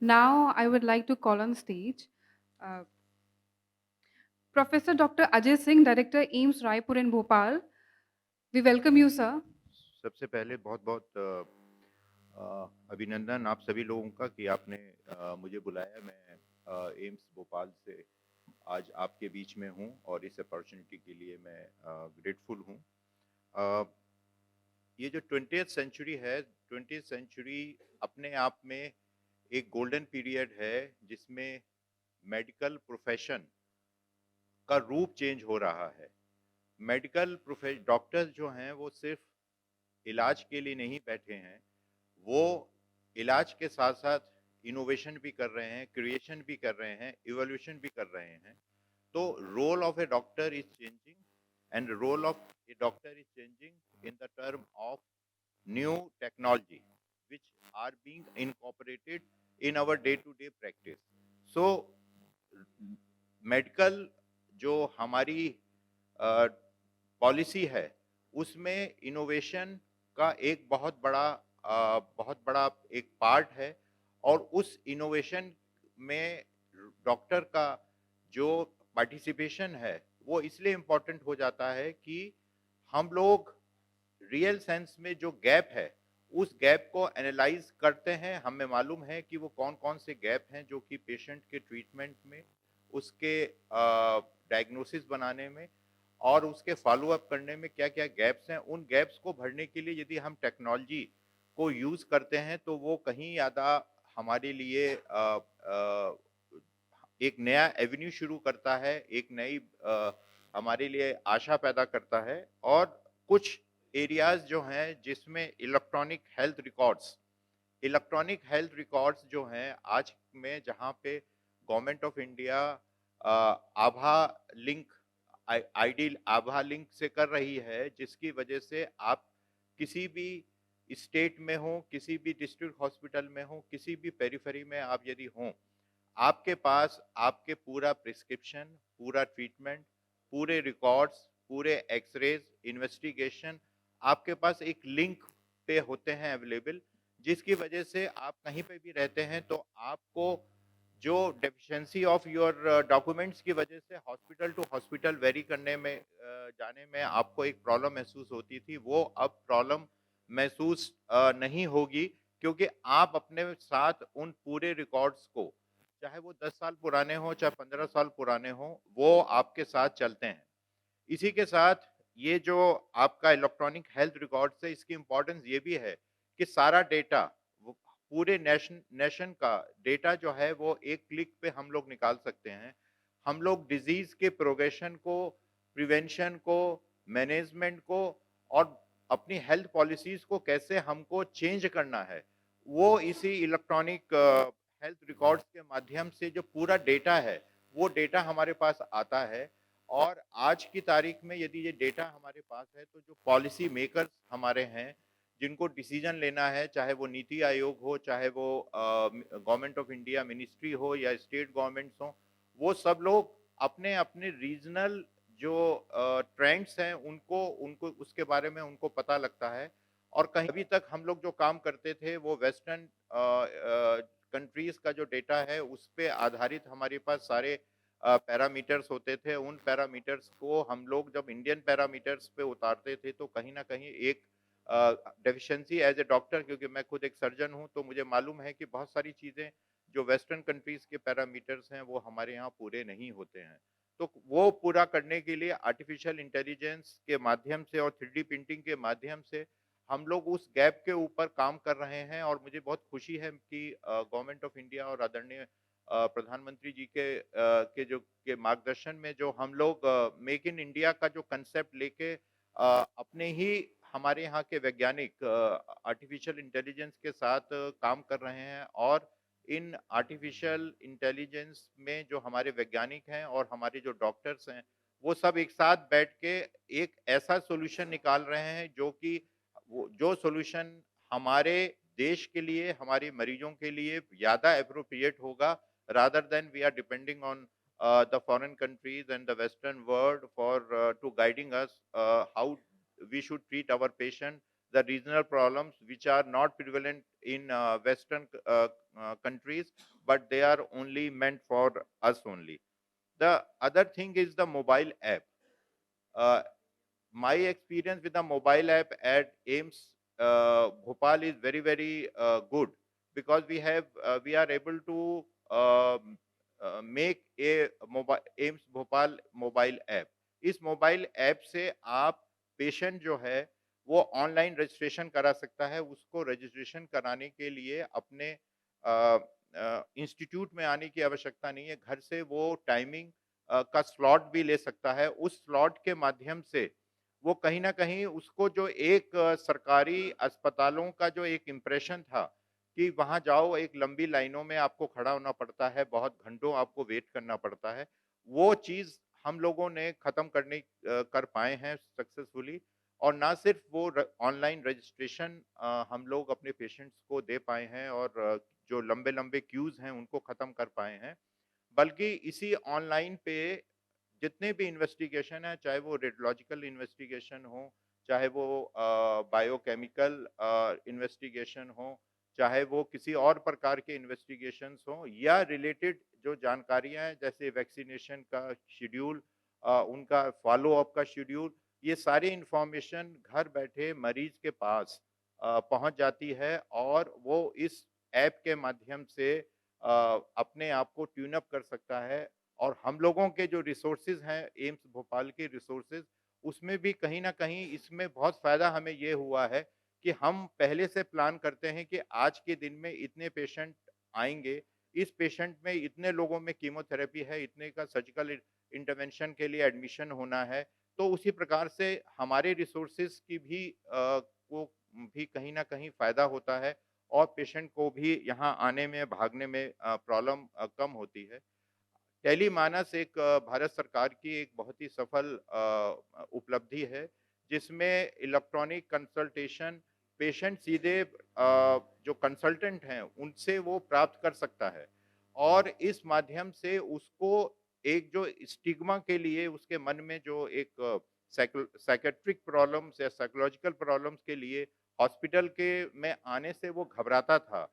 Now, I would like to call on stage uh, Professor Dr. Ajay Singh, Director, AIIMS Raipur in Bhopal. We welcome you, sir. सबसे पहले बहुत बहुत अभिनंदन आप सभी लोगों का कि आपने मुझे बुलाया। मैं एम्स भोपाल से आज आपके बीच में हूं और इस अपॉर्चुनिटी के लिए मैं ग्रेटफुल हूं। ये जो 20th सेंचुरी है, 20th सेंचुरी अपने आप में एक गोल्डन पीरियड है जिसमें मेडिकल प्रोफेशन का रूप चेंज हो रहा है। मेडिकल प्रोफेशन डॉक्टर्स जो हैं वो सिर्फ इलाज के लिए नहीं बैठे हैं, वो इलाज के साथ साथ इनोवेशन भी कर रहे हैं, क्रिएशन भी कर रहे हैं, इवोल्यूशन भी कर रहे हैं। तो role of a doctor is changing and role of a doctor is changing in the term of new technology which are being incorporated in our day to day practice. So medical जो हमारी policy है उसमें innovation का एक बहुत बड़ा एक part है और उस इनोवेशन में डॉक्टर का जो पार्टिसिपेशन है वो इसलिए इम्पोर्टेंट हो जाता है कि हम लोग रियल सेंस में जो गैप है उस गैप को एनालाइज करते हैं। हमें मालूम है कि वो कौन कौन से गैप हैं जो कि पेशेंट के ट्रीटमेंट में, उसके डायग्नोसिस बनाने में और उसके फॉलो अप करने में क्या क्या गैप्स हैं। उन गैप्स को भरने के लिए यदि हम टेक्नोलॉजी को यूज़ करते हैं तो वो कहीं ज़्यादा हमारे लिए एक नया एवेन्यू शुरू करता है, एक नई हमारे लिए आशा पैदा करता है। और कुछ एरियाज जो हैं जिसमें इलेक्ट्रॉनिक हेल्थ रिकॉर्ड्स जो हैं आज में, जहाँ पे government of India Abha link ID Abha link से कर रही है, जिसकी वजह से आप किसी भी स्टेट में हो, किसी भी डिस्ट्रिक्ट हॉस्पिटल में हो, किसी भी पेरिफेरी में आप यदि हों, आपके पास आपके पूरा प्रिस्क्रिप्शन, पूरा ट्रीटमेंट, पूरे रिकॉर्ड्स, पूरे एक्सरेज, इन्वेस्टिगेशन आपके पास एक लिंक पे होते हैं अवेलेबल, जिसकी वजह से आप कहीं पे भी रहते हैं तो आपको जो डेफिशिएंसी ऑफ योर डॉक्यूमेंट्स की वजह से हॉस्पिटल टू हॉस्पिटल वेरी करने में जाने में आपको एक प्रॉब्लम महसूस होती थी, वो अब प्रॉब्लम महसूस नहीं होगी, क्योंकि आप अपने साथ उन पूरे रिकॉर्ड्स को, चाहे वो 10 साल पुराने हों, चाहे 15 साल पुराने हों, वो आपके साथ चलते हैं। इसी के साथ ये जो आपका इलेक्ट्रॉनिक हेल्थ रिकॉर्ड्स है, इसकी इम्पोर्टेंस ये भी है कि सारा डेटा, वो पूरे नेशन का डेटा जो है वो एक क्लिक पे हम लोग निकाल सकते हैं। हम लोग डिजीज के प्रोग्रेशन को, प्रिवेंशन को, मैनेजमेंट को और अपनी हेल्थ पॉलिसीज को कैसे हमको चेंज करना है, वो इसी इलेक्ट्रॉनिक हेल्थ रिकॉर्ड्स के माध्यम से जो पूरा डेटा है वो डेटा हमारे पास आता है। और आज की तारीख में यदि ये डेटा हमारे पास है तो जो पॉलिसी मेकर्स हमारे हैं, जिनको डिसीजन लेना है, चाहे वो नीति आयोग हो, चाहे वो गवर्नमेंट ऑफ इंडिया मिनिस्ट्री हो या स्टेट गवर्नमेंट्स हो, वो सब लोग अपने अपने रीजनल जो ट्रेंड्स हैं उनको उनको उसके बारे में उनको पता लगता है। और कहीं अभी तक हम लोग जो काम करते थे वो वेस्टर्न कंट्रीज का जो डेटा है उस पे आधारित हमारे पास सारे पैरामीटर्स होते थे। उन पैरामीटर्स को हम लोग जब इंडियन पैरामीटर्स पे उतारते थे तो कहीं ना कहीं एक डेफिशिएंसी एज ए डॉक्टर, क्योंकि मैं खुद एक सर्जन हूं, तो मुझे मालूम है कि बहुत सारी चीज़ें जो वेस्टर्न कंट्रीज के पैरामीटर्स हैं वो हमारे यहाँ पूरे नहीं होते हैं। तो वो पूरा करने के लिए आर्टिफिशियल इंटेलिजेंस के माध्यम से और 3D प्रिंटिंग के माध्यम से हम लोग उस गैप के ऊपर काम कर रहे हैं। और मुझे बहुत खुशी है कि गवर्नमेंट ऑफ इंडिया और आदरणीय प्रधानमंत्री जी के मार्गदर्शन में जो हम लोग मेक इन इंडिया का जो कंसेप्ट लेके अपने ही हमारे यहाँ के वैज्ञानिक आर्टिफिशियल इंटेलिजेंस के साथ काम कर रहे हैं। और इन आर्टिफिशियल इंटेलिजेंस में जो हमारे वैज्ञानिक हैं और हमारे जो डॉक्टर्स हैं, वो सब एक साथ बैठ के एक ऐसा सॉल्यूशन निकाल रहे हैं जो कि वो जो सॉल्यूशन हमारे देश के लिए, हमारे मरीजों के लिए ज़्यादा एप्रोप्रिएट होगा, rather than we are depending on the foreign countries and the Western world for to guiding us how we should treat our patient. the regional problems which are not prevalent in Western countries, but they are only meant for us only. The other thing is the mobile app. Uh, my experience with the mobile app at AIMS Bhopal is very, very good, because we are able to make a mobile AIMS Bhopal mobile app. इस mobile app से आप patient जो है वो online registration करा सकता है। उसको रजिस्ट्रेशन कराने के लिए अपने इंस्टीट्यूट में आने की आवश्यकता नहीं है। घर से वो टाइमिंग का स्लॉट भी ले सकता है। उस स्लॉट के माध्यम से वो कहीं न कहीं उसको जो एक सरकारी अस्पतालों का जो एक इम्प्रेशन था कि वहाँ जाओ, एक लंबी लाइनों में आपको खड़ा होना पड़ता है, बहुत घंटों आपको वेट करना पड़ता है, वो चीज़ हम लोगों ने ख़त्म कर पाए हैं सक्सेसफुली। और ना सिर्फ़ वो ऑनलाइन रजिस्ट्रेशन हम लोग अपने पेशेंट्स को दे पाए हैं, और जो लंबे-लंबे क्यूज़ हैं उनको ख़त्म कर पाए हैं, बल्कि इसी ऑनलाइन पे जितने भी इन्वेस्टिगेशन है, चाहे वो रेडियोलॉजिकल इन्वेस्टिगेशन हो, चाहे वो बायोकेमिकल इन्वेस्टिगेशन हो, चाहे वो किसी और प्रकार के इन्वेस्टिगेशंस हो, या रिलेटेड जो जानकारियाँ हैं जैसे वैक्सीनेशन का शेड्यूल, उनका फ़ॉलो अप का शेड्यूल, ये सारी इन्फॉर्मेशन घर बैठे मरीज़ के पास पहुँच जाती है, और वो इस ऐप के माध्यम से अपने आप को ट्यून अप कर सकता है। और हम लोगों के जो रिसोर्सेज़ हैं, एम्स भोपाल के रिसोर्सेज़, उसमें भी कहीं न कहीं इसमें बहुत फ़ायदा हमें ये हुआ है कि हम पहले से प्लान करते हैं कि आज के दिन में इतने पेशेंट आएँगे, इस पेशेंट में इतने लोगों में कीमोथेरेपी है, इतने का सर्जिकल इंटरवेंशन के लिए एडमिशन होना है। तो उसी प्रकार से हमारे रिसोर्सेज़ की भी को भी कहीं न कहीं फ़ायदा होता है, और पेशेंट को भी यहाँ आने में, भागने में प्रॉब्लम कम होती है। टेलीमानस एक भारत सरकार की एक बहुत ही सफल उपलब्धि है, जिसमें इलेक्ट्रॉनिक कंसल्टेशन पेशेंट सीधे जो कंसल्टेंट हैं, उनसे वो प्राप्त कर सकता है, और इस माध्यम से उसको एक जो स्टिग्मा के लिए उसके मन में जो एक साइकियाट्रिक प्रॉब्लम्स या साइकोलॉजिकल प्रॉब्लम्स के लिए हॉस्पिटल के में आने से वो घबराता था,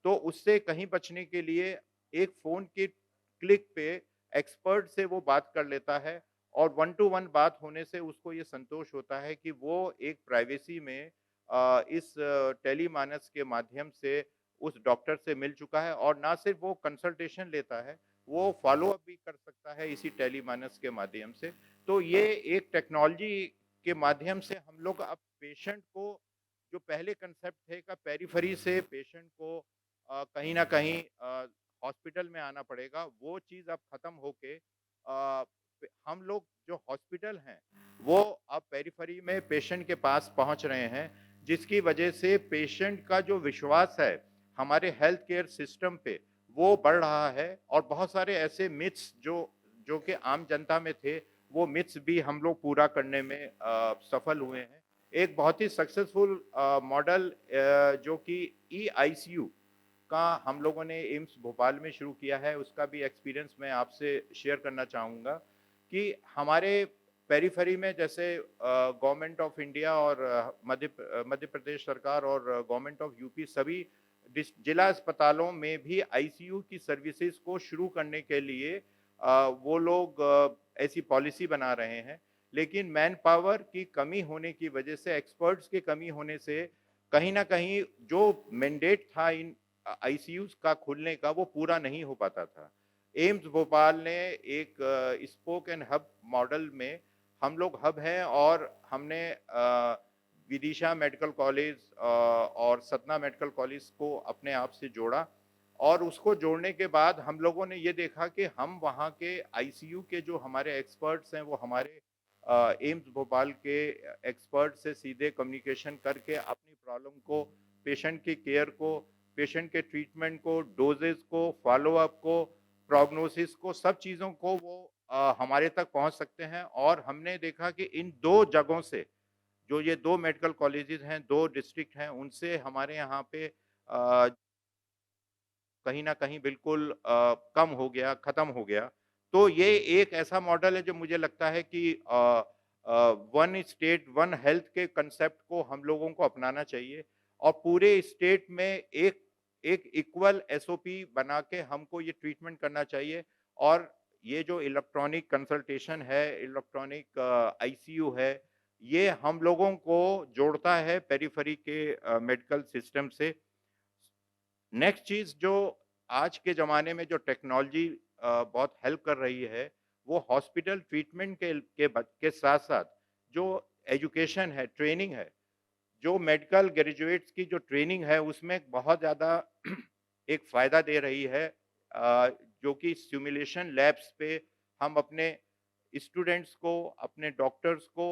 तो उससे कहीं बचने के लिए एक फ़ोन की क्लिक पे एक्सपर्ट से वो बात कर लेता है, और वन टू वन बात होने से उसको ये संतोष होता है कि वो एक प्राइवेसी में इस टेलीमानस के माध्यम से उस डॉक्टर से मिल चुका है, और ना सिर्फ वो कंसल्टेशन लेता है, वो फ़ॉलो अप भी कर सकता है इसी टेलीमानस के माध्यम से। तो ये एक टेक्नोलॉजी के माध्यम से हम लोग अब पेशेंट को, जो पहले कांसेप्ट थे का पेरिफेरी से पेशेंट को कहीं न कहीं हॉस्पिटल में आना पड़ेगा, वो चीज़ अब खत्म होके हम लोग जो हॉस्पिटल हैं, वो अब पेरिफेरी में पेशेंट के पास पहुंच रहे हैं, जिसकी वजह से पेशेंट का जो विश्वास है हमारे हेल्थ केयर सिस्टम पे, वो बढ़ रहा है। और बहुत सारे ऐसे मिथ्स जो जो कि आम जनता में थे, वो मिथ्स भी हम लोग पूरा करने में सफल हुए हैं। एक बहुत ही सक्सेसफुल मॉडल जो कि ई-आईसीयू का हम लोगों ने एम्स भोपाल में शुरू किया है, उसका भी एक्सपीरियंस मैं आपसे शेयर करना चाहूँगा कि हमारे पेरिफेरी में जैसे गवर्नमेंट ऑफ इंडिया और मध्य प्रदेश सरकार और गवर्नमेंट ऑफ यूपी सभी जिला अस्पतालों में भी आईसीयू की सर्विसेज को शुरू करने के लिए वो लोग ऐसी पॉलिसी बना रहे हैं। लेकिन मैन पावर की कमी होने की वजह से, एक्सपर्ट्स की कमी होने से, कहीं न कहीं जो मैंडेट था इन आईसीयूज़ का खुलने का, वो पूरा नहीं हो पाता था। एम्स भोपाल ने एक स्पोक एंड हब मॉडल में, हम लोग हब हैं, और हमने विदिशा मेडिकल कॉलेज और सतना मेडिकल कॉलेज को अपने आप से जोड़ा, और उसको जोड़ने के बाद हम लोगों ने ये देखा कि हम वहाँ के आईसीयू के जो हमारे एक्सपर्ट्स हैं, वो हमारे एम्स भोपाल के एक्सपर्ट से सीधे कम्युनिकेशन करके अपनी प्रॉब्लम को, पेशेंट की केयर को, पेशेंट के ट्रीटमेंट को, डोजेज़ को, फ़ॉलो-अप को, प्रोग्नोसिस को, सब चीज़ों को वो हमारे तक पहुँच सकते हैं। और हमने देखा कि इन 2 जगहों से, जो ये 2 मेडिकल कॉलेजेस हैं, 2 डिस्ट्रिक्ट हैं, उनसे हमारे यहाँ पे कहीं न कहीं बिल्कुल कम हो गया, खत्म हो गया। तो ये एक ऐसा मॉडल है जो मुझे लगता है कि वन स्टेट वन हेल्थ के कंसेप्ट को हम लोगों को अपनाना चाहिए और पूरे स्टेट में एक एक इक्वल एसओपी बना के हमको ये ट्रीटमेंट करना चाहिए। और ये जो इलेक्ट्रॉनिक कंसल्टेशन है, इलेक्ट्रॉनिक आईसीयू है, ये हम लोगों को जोड़ता है पेरिफेरी के मेडिकल सिस्टम से। नेक्स्ट चीज़ जो आज के ज़माने में जो टेक्नोलॉजी बहुत हेल्प कर रही है, वो हॉस्पिटल ट्रीटमेंट के साथ-साथ जो एजुकेशन है, ट्रेनिंग है, जो मेडिकल ग्रेजुएट्स की जो ट्रेनिंग है, उसमें बहुत ज़्यादा एक फ़ायदा दे रही है, जो कि सिमुलेशन लैब्स पे हम अपने स्टूडेंट्स को, अपने डॉक्टर्स को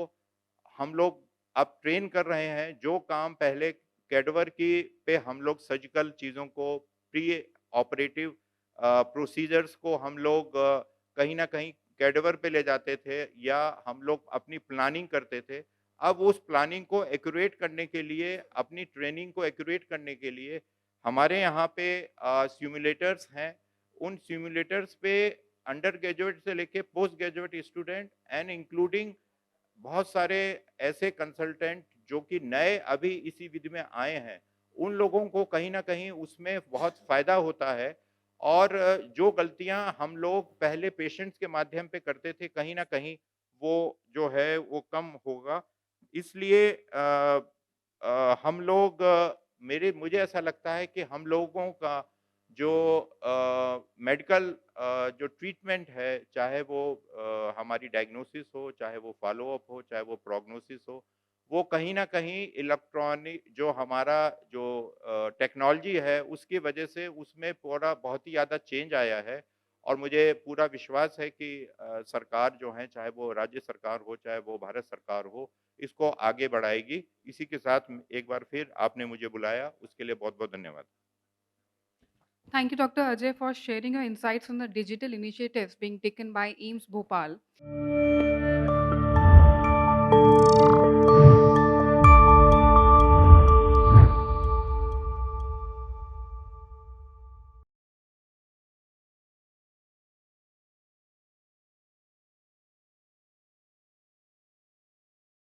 हम लोग अब ट्रेन कर रहे हैं। जो काम पहले कैडवर की पे हम लोग सर्जिकल चीज़ों को, प्री ऑपरेटिव प्रोसीजर्स को हम लोग कहीं न कहीं कैडवर पे ले जाते थे या हम लोग अपनी प्लानिंग करते थे। अब उस प्लानिंग को एक्यूरेट करने के लिए, अपनी ट्रेनिंग को एक्यूरेट करने के लिए हमारे यहाँ पे सिमुलेटर्स हैं। उन सिमुलेटर्स पे अंडर ग्रेजुएट से लेके post graduate student and including बहुत सारे ऐसे कंसल्टेंट जो कि नए अभी इसी विधि में आए हैं, उन लोगों को कहीं न कहीं उसमें बहुत फ़ायदा होता है और जो गलतियाँ हम लोग पहले पेशेंट्स के माध्यम पे करते थे, कहीं न कहीं वो जो है वो कम होगा। इसलिए हम लोग मेरे मुझे ऐसा लगता है कि हम लोगों का जो मेडिकल जो ट्रीटमेंट है, चाहे वो हमारी डायग्नोसिस हो, चाहे वो फ़ॉलो-अप हो, चाहे वो प्रोग्नोसिस हो, वो कहीं न कहीं इलेक्ट्रॉनिक जो हमारा जो टेक्नोलॉजी है, उसकी वजह से उसमें पूरा बहुत ही ज़्यादा चेंज आया है और मुझे पूरा विश्वास है कि सरकार जो है, चाहे वो राज्य सरकार हो, चाहे वो भारत सरकार हो, इसको आगे बढ़ाएगी। इसी के साथ एक बार फिर आपने मुझे बुलाया, उसके लिए बहुत-बहुत धन्यवाद। Thank you, Dr. Ajay, for sharing your insights on the digital initiatives being taken by AIIMS Bhopal.